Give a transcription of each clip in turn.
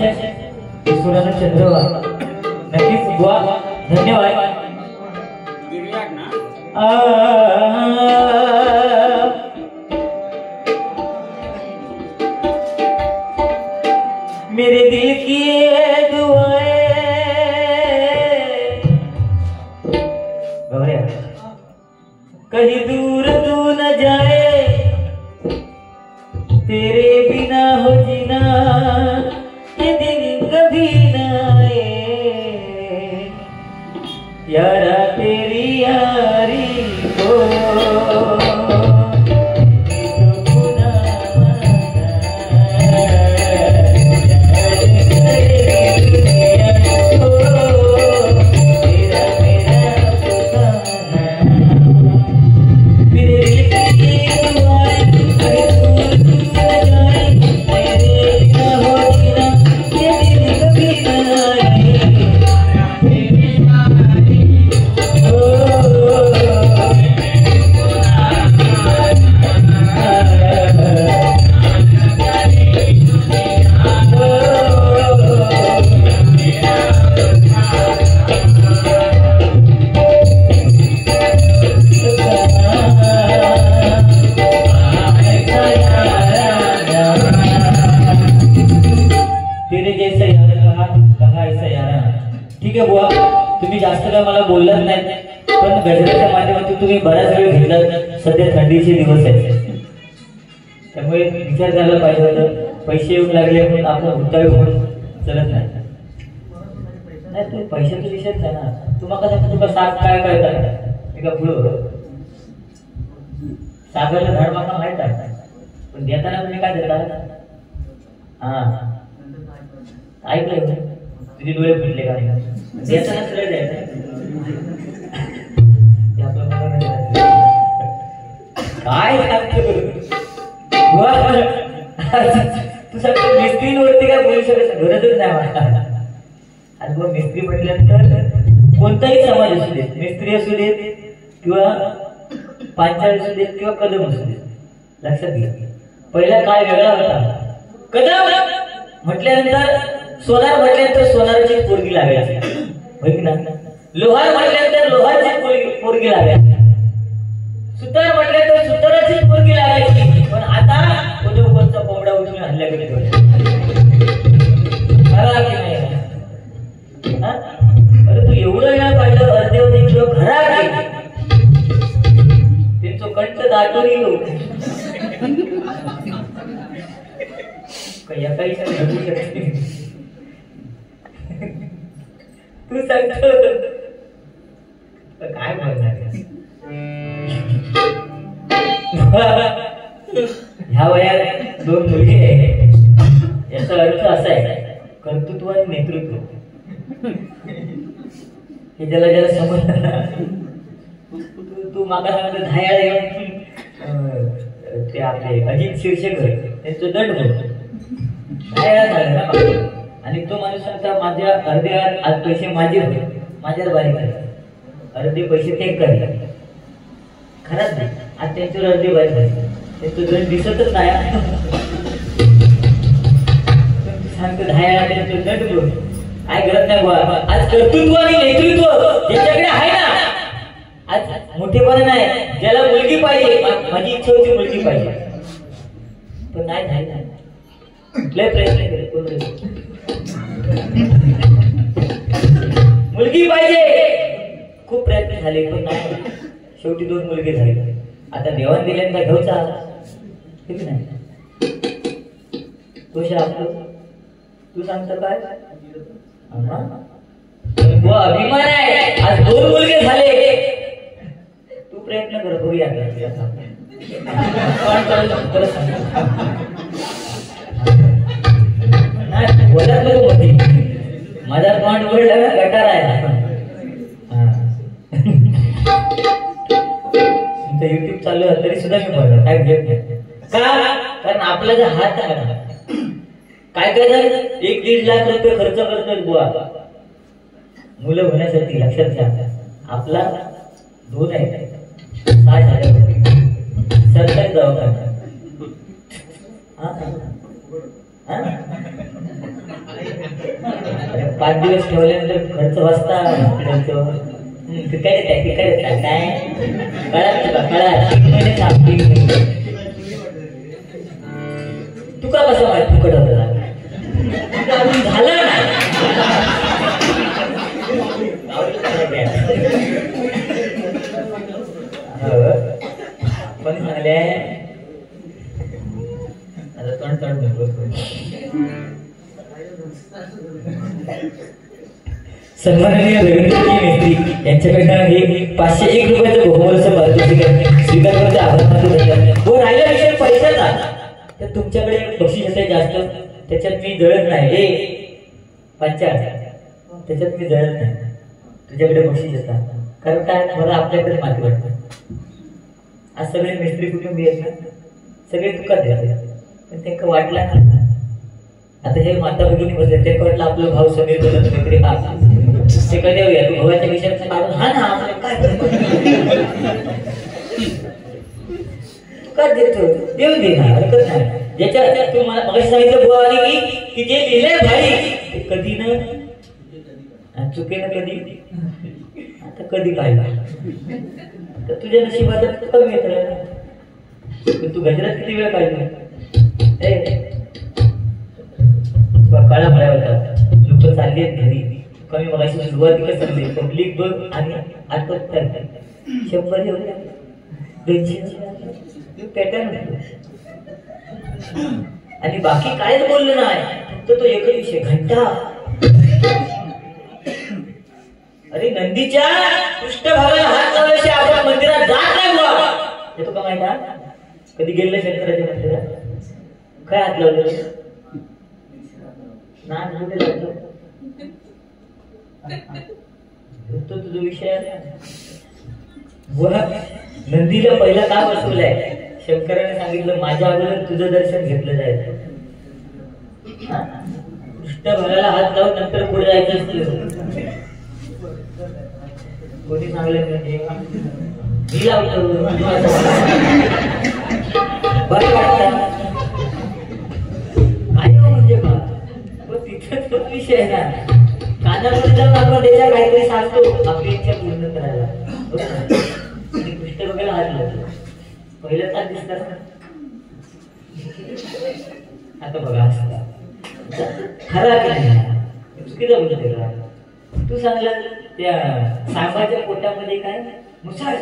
भाषण सुरानं चंद्रवा नक्कीच बुवा धन्यवाद. मेरे दिल की ये दुआएं गौरिया कहीं दूर तू न जाए, तेरे बिना हो जीना ये दिन कभी न आए, यारा तेरी यारी को बोलत नाही, पण गजराच्या माध्यमातून तुम्ही बराच वेळ घेतला. सध्या थंडीचे दिवस आहेत, त्यामुळे विचार झाला पाहिजे होतं. पैसे येऊन लागले म्हणून आपण उद्योग म्हणून चलत नाही. ते पैशाचा विषयच नाही ना. तुम्हाला कसं तुला साग काय कळतात एका पुढं सागरला झाड मागणं माहित आहे, पण देताना तुम्ही काय देता? हा ऐकलंय तुझे डोळे फुटले का? देताना तुला द्यायचं काय तू सगळं मिस्त्रीवरती काय बोलू शकत गरजच नाही मला. आणि मग मिस्त्री म्हटल्यानंतर कोणताही समाज असू देत, मिस्त्री असू देत किंवा पांचाळ असू देत किंवा कदम असू देत, लक्षात घ्या पहिला काळ वेगळा होता. कदम म्हटल्यानंतर सोनार म्हटल्यानंतर सोनाराची पोरगी लागायची, होय की ना? लोहार म्हटल्यानंतर लोहारची पोरगी लागायची, सुतार म्हटल्यानंतर सुताराची पोरगी लागायची. पण आता उद्योगचा कोंबडा उचलून हल्ल्याकडे खरा की नाही? अरे तू एवढं वेळा पाहिलं अर्धेवधी किंवा खरा त्यांचं कंठ दाटून येऊ काही घडू शकते. तू सांगतो काय बोलणार? ह्या वयात दोन मुलगी आहे, याचा अर्थ असा आहे कर्तृत्व आणि नेतृत्व. हे ज्याला ज्याला समजलं तू मागा सांगतो धायाळ ते आपले अजित शिरशेकर त्यांचं दंड होत धायाळा झालं ना. आणि तो माणूस सांगता माझ्या अर्धे आज पैसे माझे होते, माझ्यावर बारीक झाले, अर्धे पैसे ते करले. खरंच नाही आज त्यांच्यावर अर्धे बारीक झाले, त्यांचं दंड दिसतच नाही. सांगतो धायाळा त्यांचं दंड घेऊन काय गरज नाही बुवा. आज कर्तृत्व आणि नेतृत्व ज्याच्याकडे आहे ना, आज मोठेपणा नाही. ज्याला मुलगी पाहिजे, माझी इच्छा होती मुलगी पाहिजे, पण नाही झाली नाही. लय प्रयत्न केले, मुलगी पाहिजे, खूप प्रयत्न झाले, पण नाही. शेवटी दोन मुलगे झाले. आता देवान दिल्यांचा घेऊचा ठीक नाही. तो आपलं तू सांगतो काय अभिमान आहे. आज दोन मुलगे झाले, तू प्रयत्न कर बघूया बोलत नको मध्ये. माझा तोंड बोलला ना गटार आहे. तुमचं युट्यूब चालू आहे तरी सुद्धा मी बोलला काय घेत नाही का? कारण आपला जो हात आहे काय काय झालं 1-1.5 लाख रुपये खर्च करतात बुवा मुलं होण्यासाठी. लक्षात घ्या आपला 2 आहे 60,000 रुपये सरकारी दवाखाना. 5 दिवस ठेवल्यानंतर खर्च वाचता काय तुका कसं माहिती फुकट होता अजून झालं नाही पण चांगले आता तोंड सन्माननीय रवींद्रजी मेस्त्री यांच्याकडनं हे 501 रुपयाचं बहुमूल्य पारितोषिक स्वीकार करण्याचे आभार मानतो. व राहिला विषय पैशाचा तर तुमच्याकडे बक्षीस असेल जास्त त्याच्यात मी जळत नाही. हे 50 त्याच्यात मी जळत नाही. तुझ्याकडे बक्षीस असतात कारण काय मला आपल्याकडे माती वाटतं. आज सगळे मिस्त्री कुटुंबी आहेत ना सगळे तुकाच देतात पण त्यांना वाटला ना आता हे माता भगिनी बसले ते वाटलं आपलं भाऊ समीर बोलत काहीतरी हा ते कधी देऊया तू भावाच्या विषयाचं काढून हा ना आपल्याला काय तुकाच देतो देऊन दे ना हरकत नाही. ज्याच्या तू मला मगाशी सांगितलं बुवा आली की जे लिहिलंय भाई ते कधी न चुकीनं कधी आता कधी काय तर तुझ्या नशिबात कमी येत तू गजरात किती वेळ काढला काळा मळ्या होता लोक चालले घरी कमी मगाशी सुरुवातीला चालले पब्लिक बघ आणि आत्महत्या 100 एवढे 200 पॅटर्न आणि बाकी कायच बोललं नाही फक्त तो एकच विषय घंटा. अरे नंदीच्या पृष्ठभागाला हात लावल्याशिवाय आपण मंदिरात जात नाही बुवा हे तुका माहित आहे कधी गेलं शंकराच्या मंदिरात काय हात लावलं ना तो तुझा विषय नंदीला पहिला का बसवलाय शंकराने सांगितलं माझ्या अगोदर तुझं दर्शन घेतलं जायचं पृष्ठभागाला हात लावून नंतर पुढे जायचं असतं कोणी सांगलं म्हणजे मी लावतो बरं वाटतं काय म्हणजे का तिथं तोच विषय आहे ना कानामध्ये जाऊन आपण त्याच्या काहीतरी सांगतो आपली इच्छा पूर्ण करायला पृष्ठभागाला हात लावतो पहिलं तास दिसतात आता बघा असता खरा की नाही चुकीचा बोलतो तू सांगला त्या सांबाच्या पोटामध्ये काय मुसळ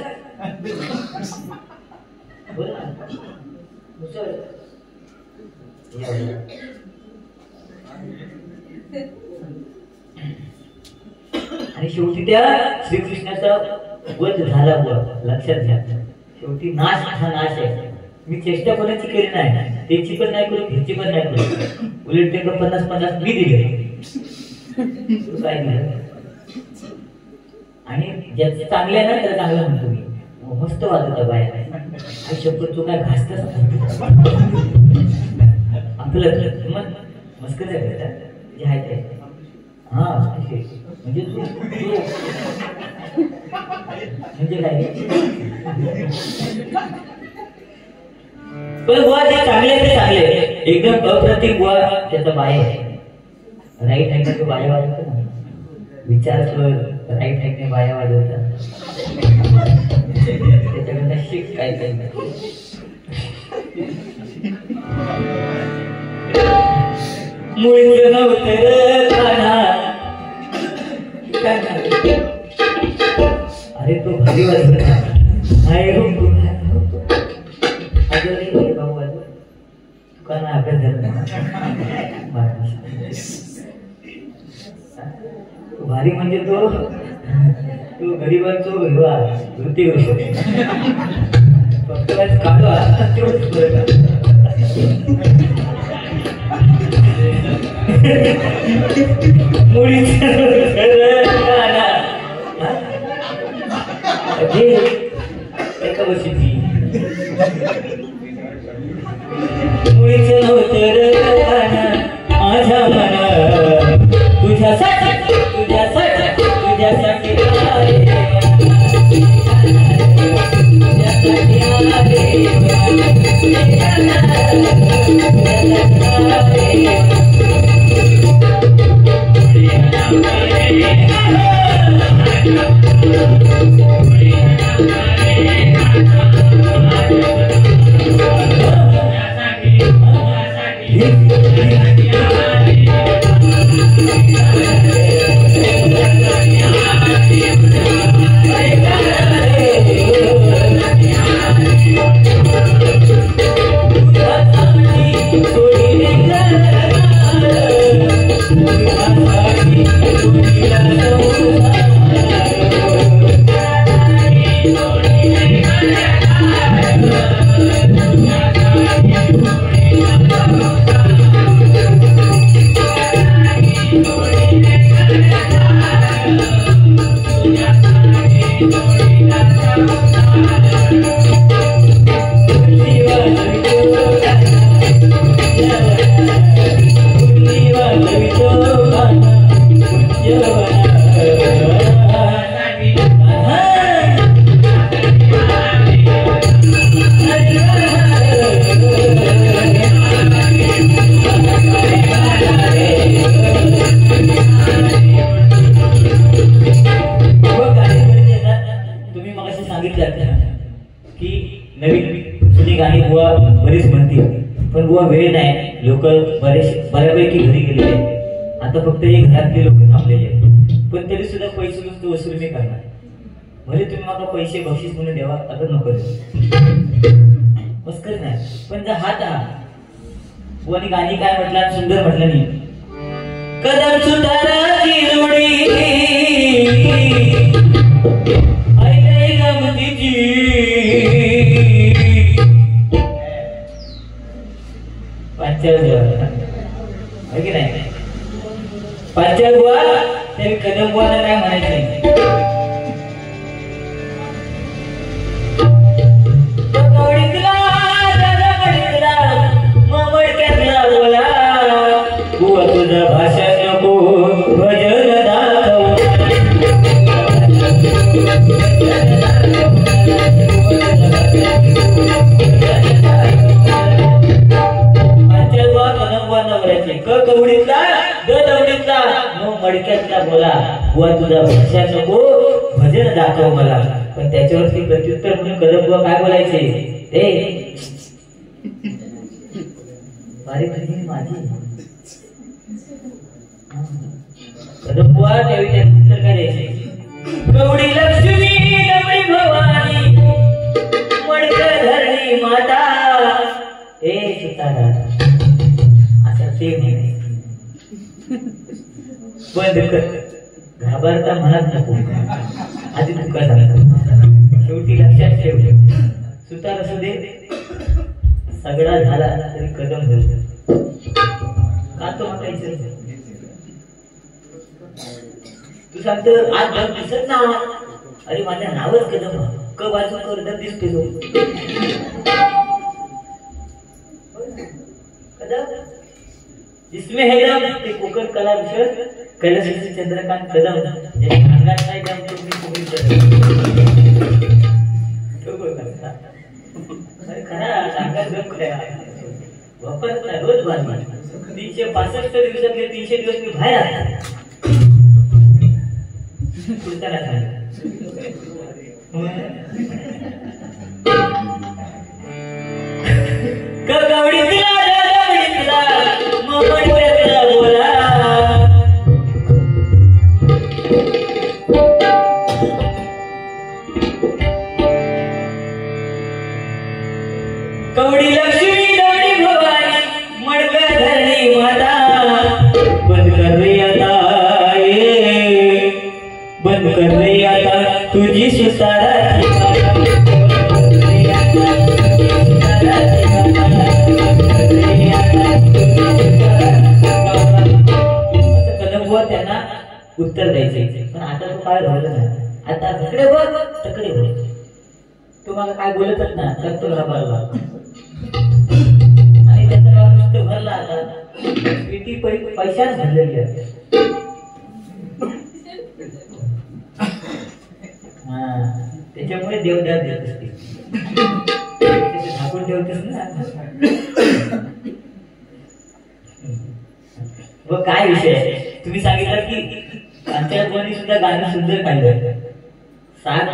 बोल ना मुसळ आणि शेवटी त्या श्रीकृष्णाचा वध झाला लक्षात घ्या शेवटी नाश हा नाश आहे. मी चेष्टा कोणाची केली नाही त्याची पण नाही करू ह्याची पण नाही करू उलट ते 50-50 मी दिले काय दिलं आणि ज्याचं चांगलं आहे ना त्याला चांगलं म्हणतो मी मस्त वाजवता बाया आणि शब्द तू काय घासतच आपलं मग मस्कच आहे जे आहे ते हा म्हणजे तू म्हणजे काय पण बुवा जे चांगले ते चांगले एकदम अप्रतिम बुवा त्याचा बाय राईट हँड तो बाया वाजवतो ना विचार कर राईट हँडने बाया वाजवतात त्याच्याकडनं शिक काय काय मुळीचं नव्हतं अरे तो भारी वाजवत भाऊ तुकाना अभ्यास झाला भारी म्हणजे तो गरीबांचो भगवा वृत्ती करू फक्त काढवा तेवढंच एका वर्षीची मुळीचं नव्हतं माझ्या मना तुझ्यासाठी तुझ्यासाठी तुझ्यासाठी बुवा वेळ नाही, लोक बऱ्यापैकी घरी गेलेले आहेत. आता फक्त हे घरातले लोक थांबलेले आहेत, पण तरी सुद्धा पैसे नुसतं वसूल मी करणार. भले तुम्ही मला पैसे बक्षीस म्हणून द्यावा, आता नको मस्करी नाही, पण जर हात बुवानी गाणी काय म्हटलं, सुंदर म्हटलं नाही. कदम सुताराची जोडी ऐकली गमतीची, आहे की नाही? पांचाळ बुवा तरी कदम बुवाला काय म्हणायचं नाही. बुवा तुझा भाषा नको भजन दाखव, क कवडीतला द दवडीतला नो मडक्यातला बोला. बुवा तुझा भाषा नको भजन दाखव मला. पण त्याच्यावरती प्रत्युत्तर म्हणून कदम बुवा काय बोलायचे, ए माझी कदम बुवा त्यावेळी त्याचं उत्तर काय द्यायचे, कवडी लक्ष्मी दवडी भवानी मडक धरणी माता. ए सुतारा असं ते म्हणे, बंद कर, घाबरता म्हणत नको, आधी तुका सांगतो. शेवटी लक्षात ठेव, सुतार असू दे, सगळा झाला तरी कदम होईल का तो म्हणायचं. तू सांगतो आज जग दिसत ना, अरे माझ्या नावच कदम, क बाजू कर दिसते तो कदम. जिसमें है दम ते कोकण कला विषय कैलासवासी चंद्रकांत कदम अंगात नाही दम तो मी कोकण खरा अंगात दम खरा वापरत नाही, रोज बांधणार. 365 दिवसातले 300 दिवस मी बाहेर आहे. पुढच्याला सांगा कवडी तिला कवडी लक्ष्मी दवडी भवानी मडक धरणी माता. बंद कर रे आता, ये बंद कर रे आता तुझी सुताराची त्यांना उत्तर द्यायचे. पण आता तो काय राहिलं नाही, आता इकडे बघ तकडे बघ, तुम्हाला काय बोलतच ना करतो बरोबर. आणि त्याचा गाव नुसतं भरला, आता किती पैशाच भरलेली आहे. त्याच्यामुळे देवदार देत असते, झाकून ठेवतेस ना. व काय विषय आहे, तुम्ही सांगितलं की आमच्या कोणी सुद्धा गाणं सुंदर काढलं, साथ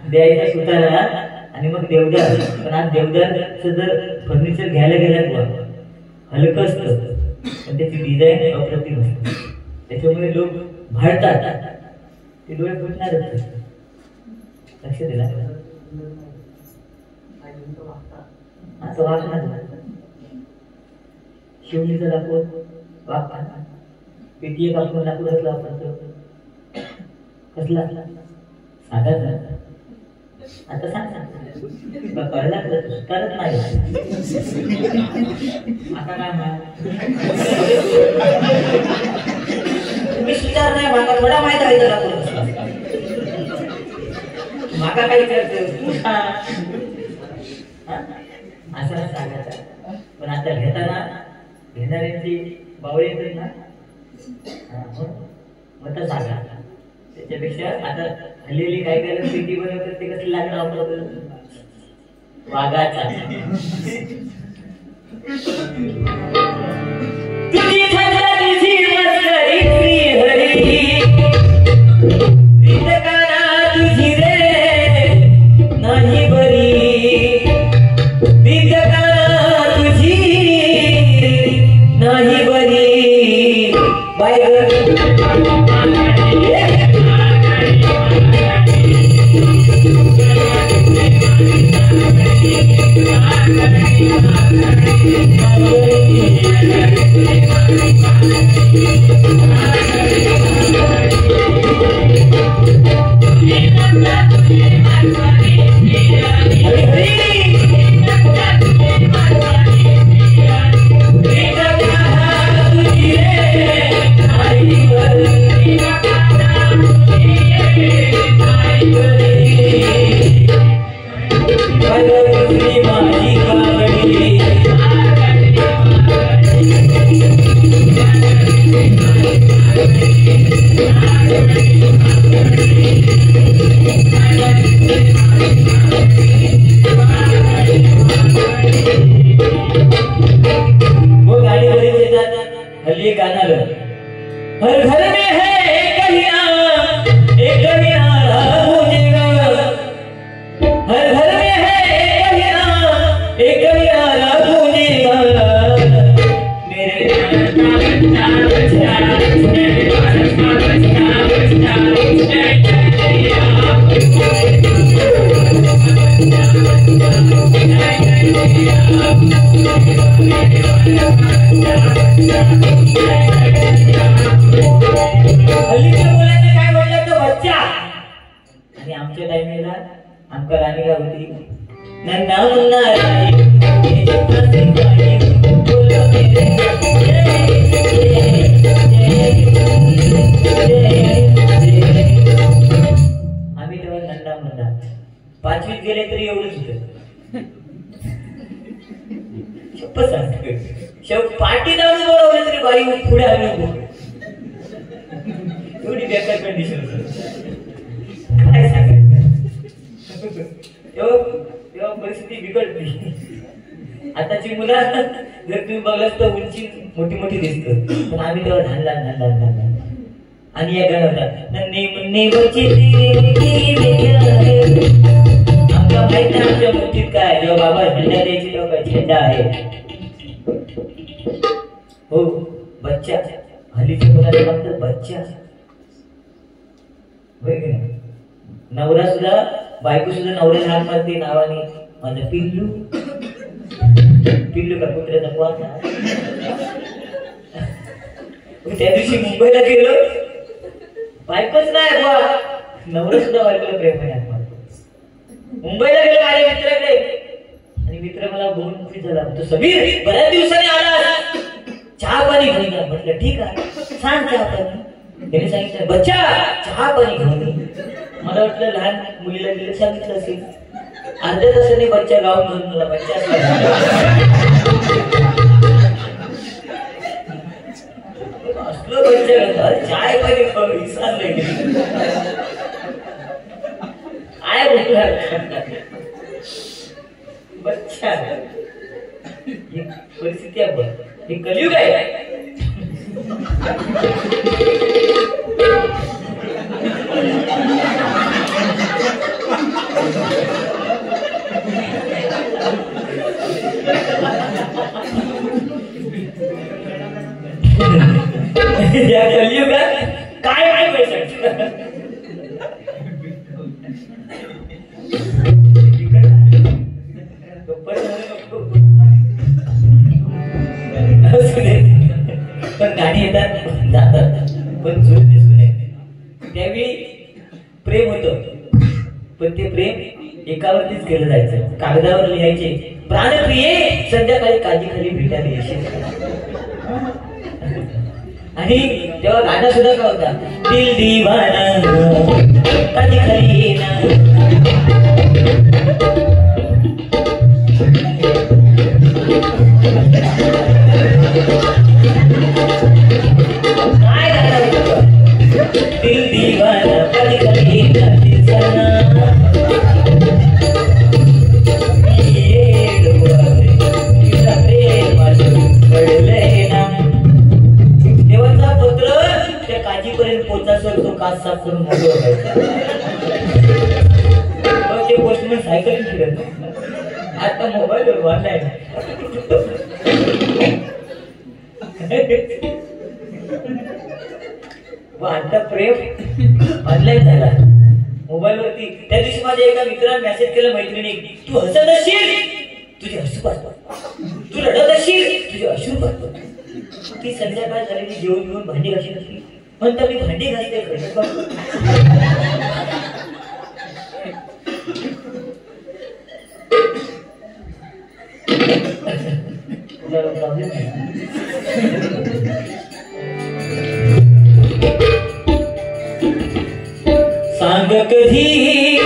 द्यायचा सुतारा आणि मग देवदार. पण आज देवदारचं जर फर्निचर घ्यायला गेलात हलकं असतं, पण त्याची डिझाईन अप्रतिम असते. त्याच्यामुळे लोक भाळतात, ते डोळे फुटणारच. लक्ष दिला असं वागणार. शिवलीचं दाखवून वागता पेटी कापून लाकूड असला कसला सांगा. आता सांग कळला सुतारच नाही. आता काय तुम्ही सुतार नाही, माका थोडा माहित आहे त्याला माका काही करतो असं सांगायचं. पण आता घेताना घेणाऱ्यांची बावळी येते ना, मग सांगा. त्याच्यापेक्षा आता हल्ली काय काय पेटी बनवतात ते कसं लाकडं वापरतात वाघाचा. तुझी छत्राची मस्करी श्रीहरी प्रीतकाना तुझी रे नाही बरी. प्रीतकाना तुझी काय हल्ली गाना हर घर में है एक ही नारा गूंजेगा, हर घर में है एक ही नारा गूंजेगा मेरे हल्लीच्या मुलांना काय म्हणलं तो बच्चा आणि आमच्या टाइमला आमका राणी गाव होती नन्ना मुन्ना राणी आम्ही तेव्हा नन्ना मुन्ना पाचवीत गेले तरी एवढंच होतं पाठी जाऊन बोलावलं तरी बाई पुढे आली एवढी बेकार कंडिशन काय सांगायचं तेव्हा परिस्थिती बिघडली. आताची मुलं जर तुम्ही बघलास तर उंची मोठी मोठी दिसत पण आम्ही तेव्हा लहान लहान लहान लहान लहान आणि या गाणं होतात नन्हे मुन्ने बच्चे आमका माहित नाही आमच्या मुठीत काय जेव्हा बाबा झेंडा द्यायची तेव्हा काय झेंडा आहे हो बच्चा हल्लीच्या मुलाला म्हणतात बच्चा नवरा सुद्धा बायको सुद्धा नवऱ्याला हात मारते नावाने माझं पिल्लू पिल्लू का कुत्र्याचा कोण त्या दिवशी मुंबईला गेलो बायकोच नाही बुवा नवरा सुद्धा बायकोला प्रेमाने हात मारतो. मुंबईला गेलो माझ्या मित्राकडे आणि मित्र मला बघून खुश झाला तो समीर बऱ्याच दिवसांनी आला चहा पाणी घेऊन जा म्हटलं ठीक आहे सांग चहा पाणी त्याने सांगितलं बच्चा चहा पाणी घेऊन ये. मला वाटलं लहान मुलीला गेलं सांगितलं असेल अर्ध्या तासाने बच्चा गाव घेऊन मला बच्चा असलो बच्चा चाय पाणी खाऊ विसरलं आय बोलला बच्चा ही परिस्थिती आहे बघ हे कलियुग आहे. या कलियुगात काय काय पैसे पण गाणी येतात जातात पण झोप दिसू नये. त्यावेळी प्रेम होतं पण ते प्रेम एकावरतीच केलं जायचं कागदावर लिहायचे प्राणप्रिये संध्याकाळी काळजी भेटायला येशील आणि तेव्हा गाणं सुद्धा का होता दिल दीवाना काळजी खाली येना दिल दीवाना कभी कभी दिल जाना ये डोळे तुझा प्रेम पडले ना देवाचा पुत्र त्या काजीपर्यंत पोहोचायचं तो काच साफ करून मोकळा व्हायचा. ते पोस्टमन सायकल फिरत आता मोबाईलवर ऑनलाईन आता प्रेम ऑनलाईन झाला मोबाईल वरती. त्या दिवशी माझ्या एका मित्राने मेसेज केला, मैत्रिणी तू हसत असशील तुझे हसू पाहतो, तू रडत असशील तुझे अश्रू पाहतो. ती संध्याकाळ झालेली जेवण घेऊन भांडी घाशी नसली म्हणता मी भांडी घासते खरं. सांग कधी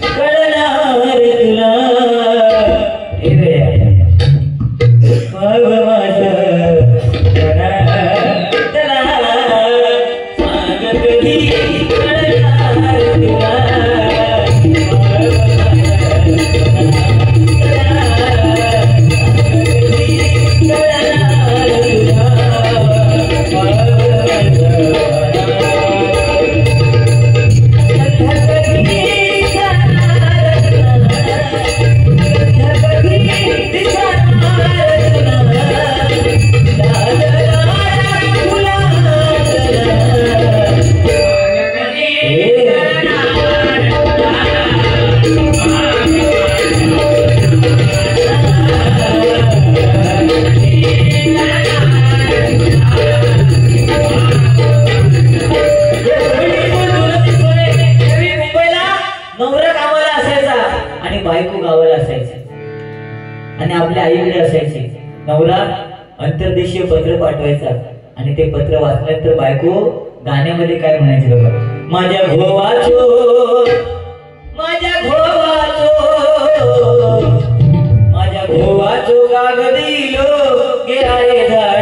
कळणार तुला हे सांग कधी कळणार तुला बायको गावाला असायची आणि आपल्या आईकडे असायची. नवरा अंतर्देशीय पत्र पाठवायचा आणि ते पत्र वाचल्यानंतर बायको गाण्यामध्ये काय म्हणायची बघा, माझ्या घोवाचो माझ्या घोवाचो माझ्या घोवाचो कागदीलो गे आहे झाड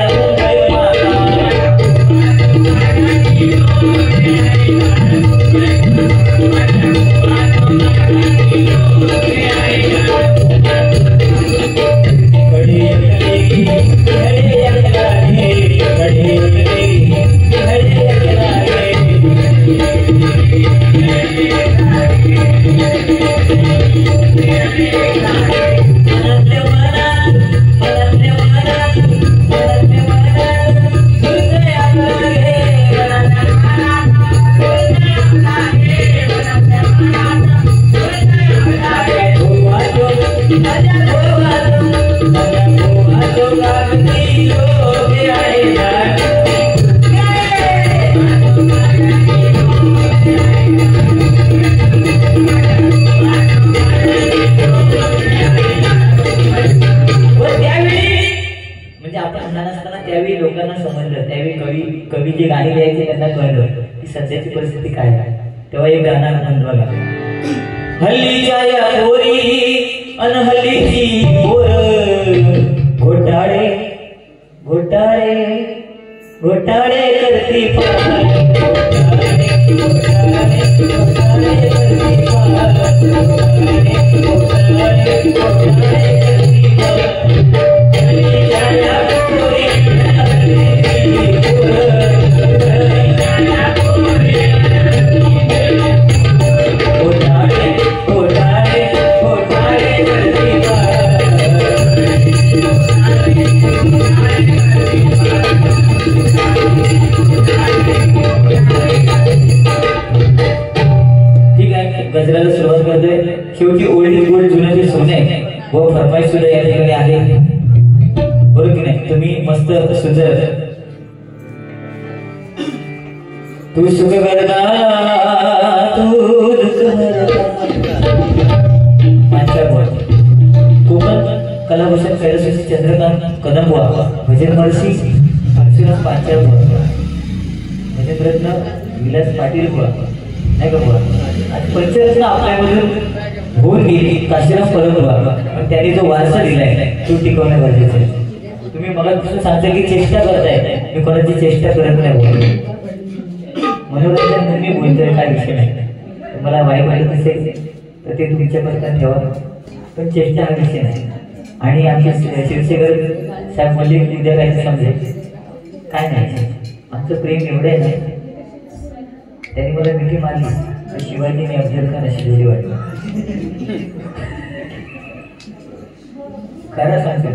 कवी जे गाणी लिहायचे त्यांना कळलं की सध्याची परिस्थिती काय आहे. तेव्हा एक गाणं म्हणतो बघा, हल्लीच्या या पोरी अन हल्लीची पोर घोटाळे घोटाळे घोटाळे करती गजराला सुरुवात करतोय. शेवटी ओल्ड गोल्ड जुने सोने व फरमाईश सुद्धा या ठिकाणी आहे, बरोबर की नाही. तुम्ही मस्त सुंदर तू सुख करता तू दुःख कोकण कलाभूषण कैलासवासी चंद्रकांत कदमबुवा, भजन महर्षी अक्षुराम पांचाळ बुवा, भजन रत्न विलास पाटील बुवा नाही का बुवा. आणि पंचरत्न आपल्यामधून होऊन गेली काशीराम परमबुवा, पण त्यांनी जो वारसा दिलाय तो टिकवणं गरजेचं आहे. तुम्ही मला दुसरं सांगता की चेष्टा करताय, मी कोणाची चेष्टा करत नाही. मनोरंजन म्हणून मी बोलतोय, काय विषय नाही. तुम्हाला वाईट वाटत असेल तर ते तुमच्यापर्यंत ठेवा, पण चेष्टा हा विषय नाही. आणि आमचे शिवशेखर साहेब मल्लिक उद्या काय समजेल काय नाही, आमचं प्रेम एवढं आहे ना. त्यांनी मला मिठी मारली तर शिवाजीने अफजल खान अशी जोडी वाटली. खरं सांगते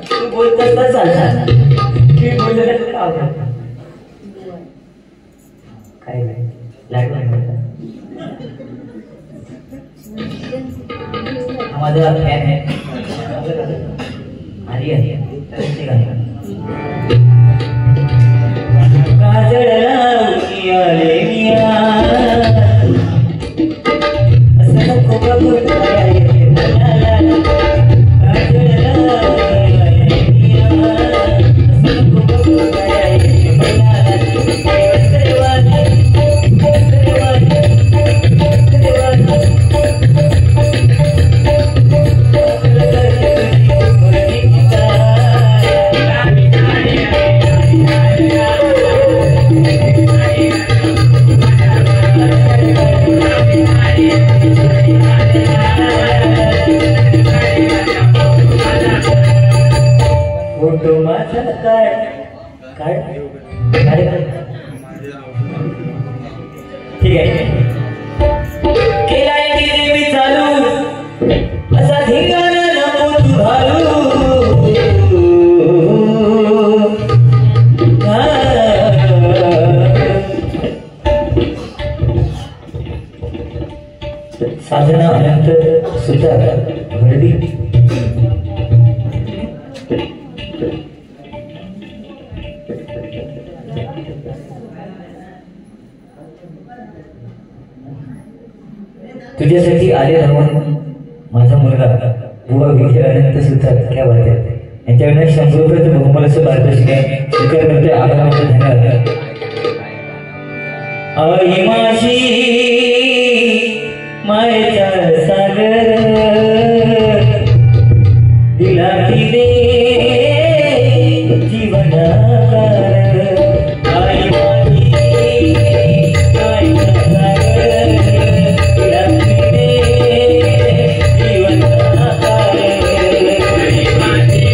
तू बोलत चालतात तुम्ही बोललेलं का आवडतं काय नाही लागलं नाही माझा फॅन आहे आली आहे काजळला आले असं खूप फोटो माझा काय ठीक आहे केलाय मी चालू असा धिंगाणा नको तू घालू साधना अनंत सुद्धा घडली तुझ्यासाठी आले धावून माझा मुलगा बुवा विखे अनंत सुद्धा क्या बात आहे यांच्याकडनं 100 रुपयाचं बहुमूल्याचं पारितोषिक आहे स्वीकार करते आभार धन्यवाद आई माझी मायेचा सागर दिला तिने जीवनाकार आई माझी मायेचा सागर दिला तिने जीवनाकार आई माझी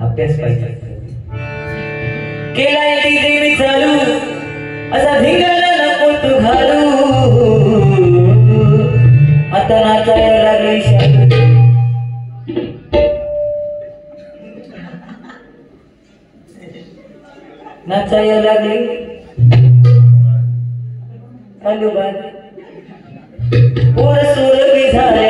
अभ्यास पाहिजे केलाय देवी चालू असा धिंगाणा नको तू घालू आता नाचायला लागली नाचायला लागली चालू बाय पोर सोर बी झाले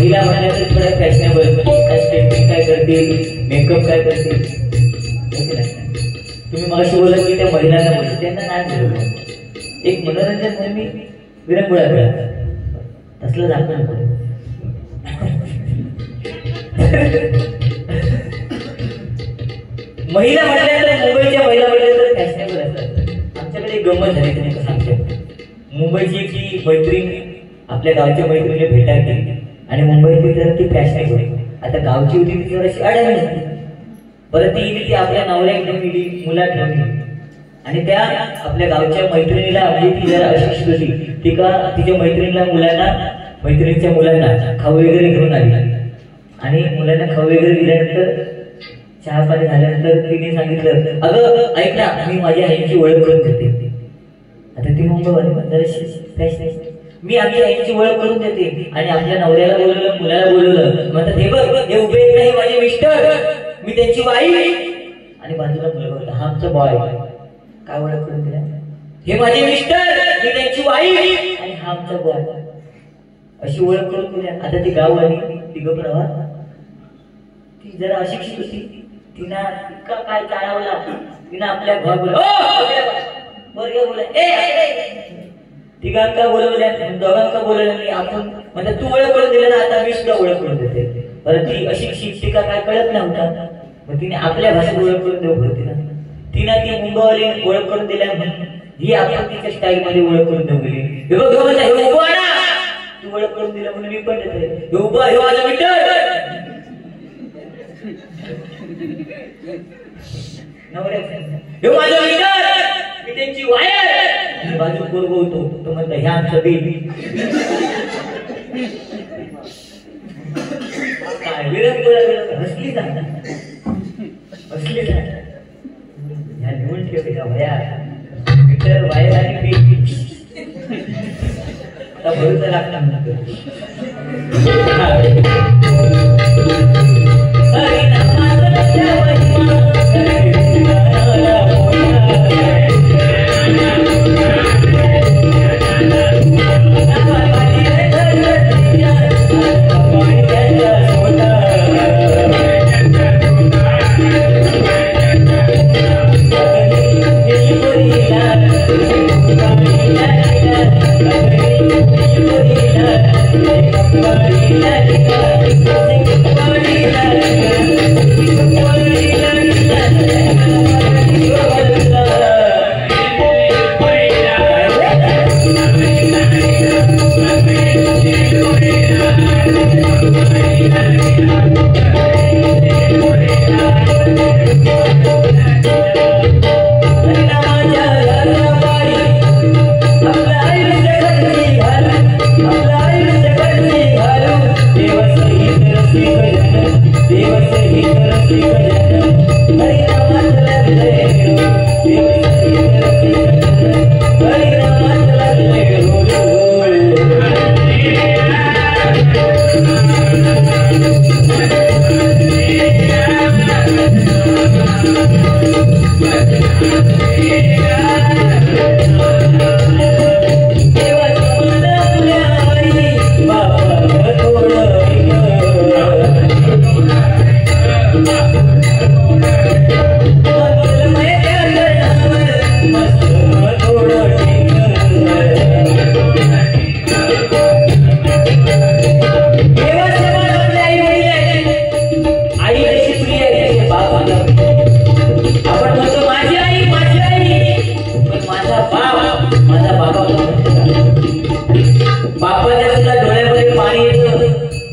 महिला म्हटल्या तर थोड्या फॅशनेबल, काय स्टेटमेंट काय करतील, मेकअप काय करतील. तुम्ही मगाशी बोलत की त्या महिलांना बोलत, त्यांना नाही बोलत. एक मनोरंजन म्हणून मी विरंगुळा करा तसलं दाखवून बोल. महिला म्हटल्यानंतर मुंबईच्या महिला म्हटल्या तर फॅशनेबल असतात. आमच्याकडे एक गंमत झाली तुम्ही सांगते. मुंबईची एक मैत्रीण आपल्या गावच्या मैत्रिणीला भेटायची आणि मुंबईची जर ती फॅशनेबल. आता गावची होती ती जराशी अडाणी होती. परत ती गेली ती आपल्या नवऱ्या घेऊन गेली, मुला घेऊन गेली आणि त्या आपल्या गावच्या मैत्रिणीला म्हणजे ती जरा अशिक्षित होती. ती का तिच्या मैत्रिणीला मैत्रिणीच्या मुलांना खाऊ वगैरे घेऊन आली आणि मुलांना खाऊ वगैरे दिल्यानंतर चहा पाणी झाल्यानंतर तिने सांगितलं, अगं ऐक ना, मी माझ्या आईची ओळख करून देते. आता ती मुंबईवाली मी आमच्या आईची ओळख करून देते आणि आपल्या नवऱ्याला बोलवलं, मुलाला बोलवलं. म्हणतात हे बघ, हे उभे नाही माझे मिस्टर, मी त्यांची वाईफ. आणि बाजूला मुलगा होता, हा आमचा बॉय. काय ओळख करून दिला? हे माझे मिस्टर, मी त्यांची वाईफ आणि हा आमचा बॉय. अशी ओळख करून दिल्या. आता ती गाव आली, ती गप्रवा, ती जरा अशिक्षित होती. तिना इतका काय जाणवला, तिनं आपल्या घर बोला तिघांका बोलवल्या, दोघांका बोलवलं. आपण म्हणजे तू ओळख करून दिलं ना, आता मी सुद्धा ओळख करून देते. परत ती अशिक्षित, तिका काय कळत नव्हता. मग तिने आपल्या भाषेत ओळख करून देऊ होती ना. तिनं ती मुंबईवाली ओळख करून दिल्या म्हणून ही आपण तिच्या स्टाईल मध्ये ओळख करून देऊ गेली. हे बघ हे उभा ना, तू ओळख करून दिलं म्हणून मी पण देते. हे उभा, हे माझा मित्र नवऱ्या, हे माझा मित्र, मी त्यांची वायर. बाजू पोरगो होतो तो म्हणतो, ह्या आमचा बेबी. काय विरंगुळा हसली जाणार, हसली जाणार. ह्या लिहून ठेवते का भया, मिटर वायर आणि बेबी. आता भरूचा लागणार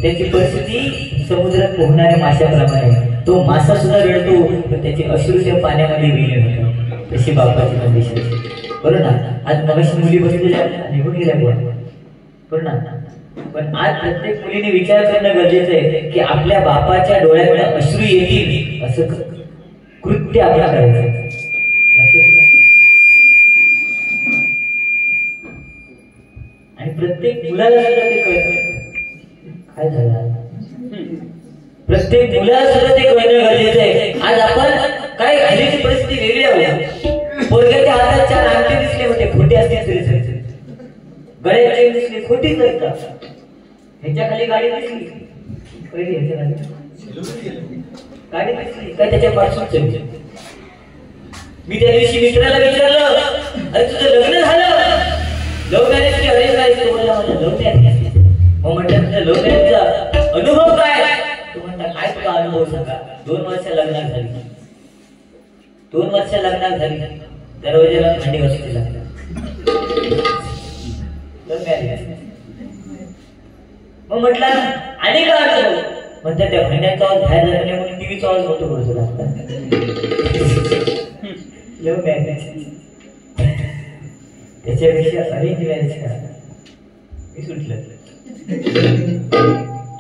त्याची परिस्थिती समुद्रात पोहणाऱ्या माशाप्रमाणे. तो मासा सुद्धा रडतो पण त्याचे अश्रूच्या पाण्यामध्ये विलीन होतो. तशी बापाची कंडिशन, बरोबर ना. आज मगाशी मुली बसलेल्या निघून गेल्या बरोबर ना. पण आज प्रत्येक मुलीने विचार करणं गरजेचं आहे की आपल्या बापाच्या डोळ्यामध्ये अश्रू येतील असं कृत्य आपण करायचं. लक्षात घ्या. आणि प्रत्येक मुलाला सुद्धा ते कळतं काय झालं. प्रत्येक मुलाला सुद्धा ते कळणं गरजेचं आहे. आज आपण काय हल्लीची परिस्थिती वेगळी आहे. पोरग्याच्या हातात 4 अंगठी दिसले होते, खोटे असतील तरी गळ्यात चेन दिसली खोटीच असतात. ह्याच्या खाली गाडी दिसली पहिली, ह्याच्या खाली गाडी दिसली काय त्याच्या पार्श्वच. मी त्या दिवशी मित्राला विचारलं, अरे तुझं लग्न झालं, लव्ह मॅरेज की अरेंज मॅरेज? तो म्हणला माझं लव्ह मॅरेज. मग म्हटलं तुझ्या लव्ह मॅरेजचा अनुभव काय? तो म्हणता काय तुला अनुभव सांगा. 2 वर्ष लग्नात झाली, 2 वर्ष लग्नात झाली, दरवाजाला भांडी घासून लागला. Love marriage. मग म्हटलं आणि काय अनुभव? म्हणतात त्या भांड्याचा आवाज बाहेर जात नाही म्हणून टीव्हीचा आवाज मोठं करू लागतात. लव्ह मॅरेज त्याच्यापेक्षा अरेंज मॅरेज करा. मी सुटलं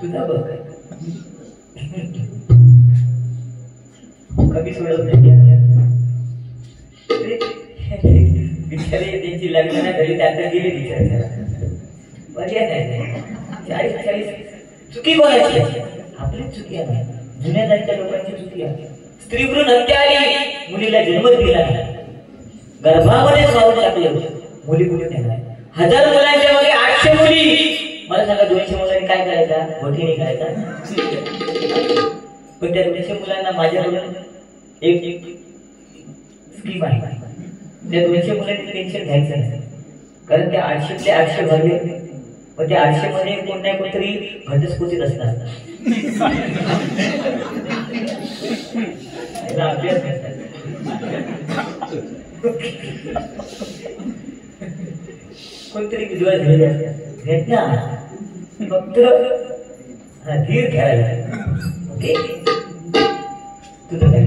तुझा बघ कमी सोडत नाही. बिचारे त्यांची लग्न नाही झाली त्यात गेले बिचारे. पर्याय नाही. 40 चुकी कोणाची? आपलीच चुकी आहे. जुन्या जाणत्या लोकांची चुकी आहे. स्त्री भ्रूण हत्या आली, मुलीला जन्मच दिला नाही, गर्भामध्ये खाऊन टाकले, मुली कुठे नेणार? 1000 मुलांच्या मध्ये 800 मुली. मला सांगा 200 मुलांनी काय करायचा? वठीने करायचा. पण त्या 200 मुलांना माझ्याकडून एक स्कीम आहे. त्या 200 मुलांनी टेन्शन घ्यायचं नाही, कारण त्या 800तले 800 भरले, पण त्या 800 मध्ये कोण नाही कोणतरी घटस्फोटीत असणार. अभ्यास कोणतरी विधवा झालेले असतात ना, फक्त धीर घ्यायला. ओके तुझं काय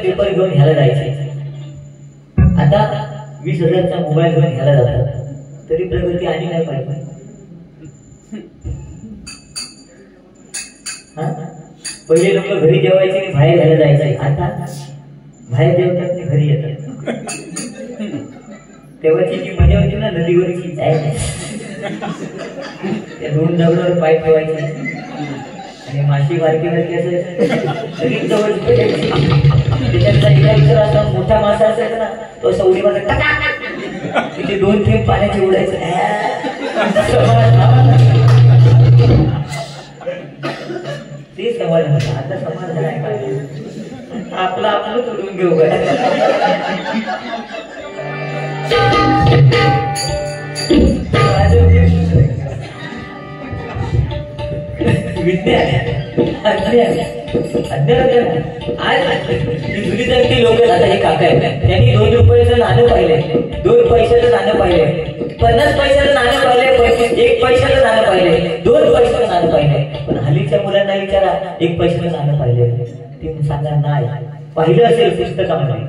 पेपर घेऊन घ्यायला जायचे. आता 20,000चा मोबाईल घेऊन घ्यायला जातात, तरी प्रगती आली नाही पाहिजे. पहिले लोक घरी जेवायचे आणि बाहेर घ्यायला जायचे, आता बाहेर जेवतात आणि घरी येतात. तेव्हाची जी मजा होती ना नदीवरची जायची, त्या 2 दगडावर पाय ठेवायचे आणि माशी बारकीवरती असायचं जवळ त्याच्यातला एका विचार असा मोठा मासा असायचा ना, तो असा उडी मारत तिथे 2 थेंब पाण्याचे उडायचं. ते समाधान. आता समाधान आहे पाहिजे, आपलं आपलं तोडून घेऊ काय. जुनी जागती लोक आता हे काका आहेत, त्यांनी 2 रुपयाचं नाणं पाहिलंय, 2 पैशाचं नाणं पाहिलंय, 50 पैशाचं नाणं पाहिलंय, 1 पैशाचं नाणं पाहिलंय, 2 पैशाचं नाणं पाहिलंय. पण हल्लीच्या मुलांना विचारा 1 पैशाचं नाणं पाहिलंय, ते सांगा नाही. पाहिलं असेल पुस्तकामध्ये,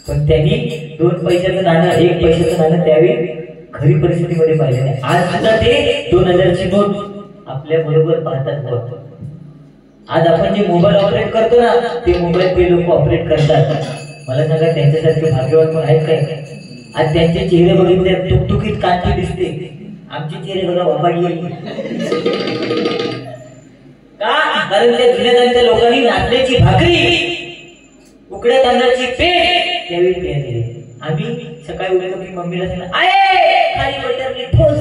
पण त्यांनी 2 पैशाचं नाणं 1 पैशाचं नाणं त्यावेळी खरी परिस्थितीमध्ये पाहिलं नाही. आज सुद्धा ते 2000ची नोट आपल्या बरोबर पाहतात. आज आपण जे मोबाईल ऑपरेट करतो ना, ते मोबाईल ते लोक ऑपरेट करतात. मला सांगा त्यांच्यासारखे भाग्यवान कोण आहेत काय? आज त्यांचे चेहरे बघितले तुकतुकीत कांती दिसते, आमचे चेहरे बघा वापाडले का? कारण त्या जुन्या लोकांनी नाचण्याची भाकरी, उकड्या तांदळाची पेट त्यावेळी केली. आम्ही सकाळी उठलो की मम्मीला सांगितलं आये खाली बटरली ठोस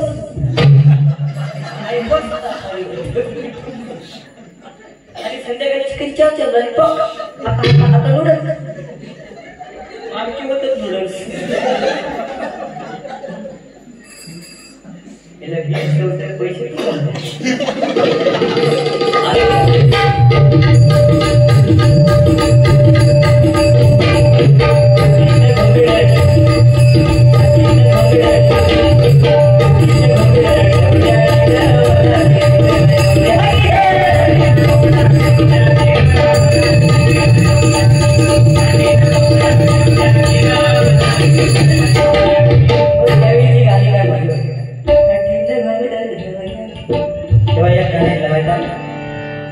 आणि संध्याकाळी चिकन चाव चालला आता नूडल्स आमची होतच नूडल्स याला पैसे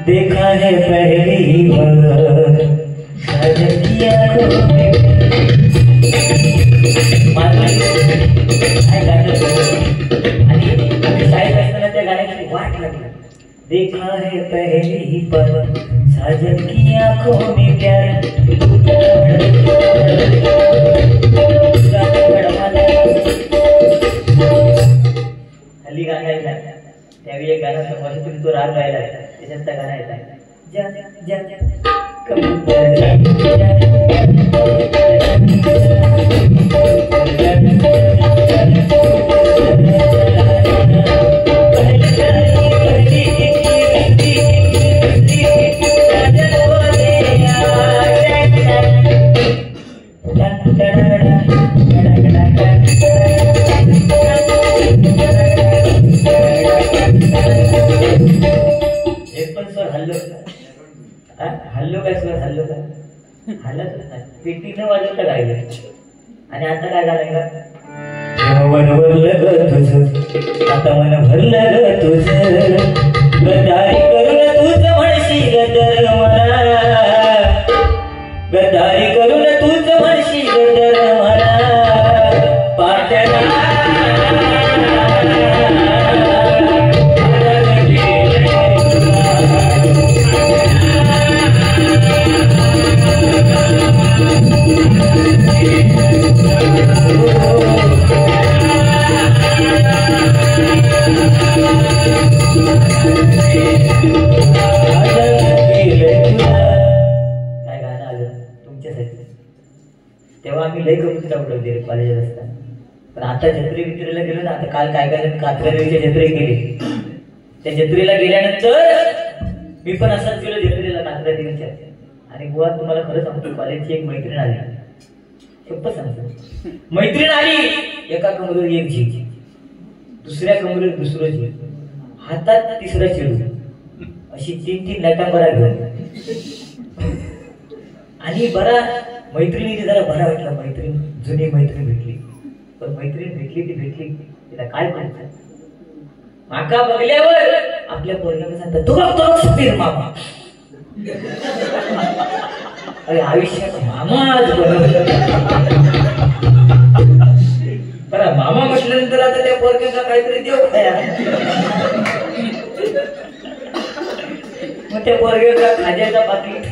देखा है पहली बार साजन की आंखों में शाळेत असताना त्या गाण्याची वाट लागली देखा है पहली बार साजन की आंखों में प्यार हल्ली गाणं ऐकला त्यावेळी एक गाणं समोर तो राग गायला त्याच्यात गाणं येतात जा जा हल्लो काय सर हल्लो का हल्लच पेटीनं वाजवता गायलं आणि आता काय झालंय का मन भरलं ग तुझं आता मन भरलं ग तुझं गदारी करून तूच म्हणशी गदर मला गदारी करून तूच म्हणशी गदर मला पाठला तेव्हा आम्ही लय कविता उडवली कॉलेजात असताना पण आता जत्रे वित्रेला गेलो ना आता काल काय काय कात्रदेवीच्या जत्रेत गेले त्या जत्रेला गेल्यानंतर मी पण असाच गेलो जत्रेला कात्रदेवीच्या आणि बुवा तुम्हाला खरं सांगतो कॉलेजची एक मैत्रीण आली शप्प सांगतो मैत्रीण आली एका कमरेवर एक झीज दुसऱ्या कमरेवर दुसरं झीज हातात तिसरा चेडू अशी 3-3 लाटा बरा घेऊन आणि बरा मैत्रिणीने जरा बरा वाटला मैत्रीण जुनी मैत्रीण भेटली पण मैत्रीण भेटली ती भेटली तिला काय म्हणायचं माका बघल्यावर आपल्या पोरग्याला सांगतात तू बघतो सुधीर मामा अरे आयुष्यात मामाच बरं मामा म्हटल्यानंतर आता त्या पोरग्याला काहीतरी देऊ खाया मग त्या पोरग्याला खाज्याचा पाकिट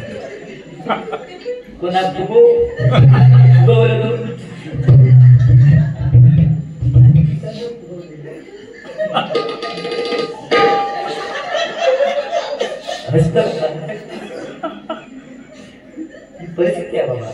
कोणा फुगो फुगवलं परिस्थिती आहे बाबा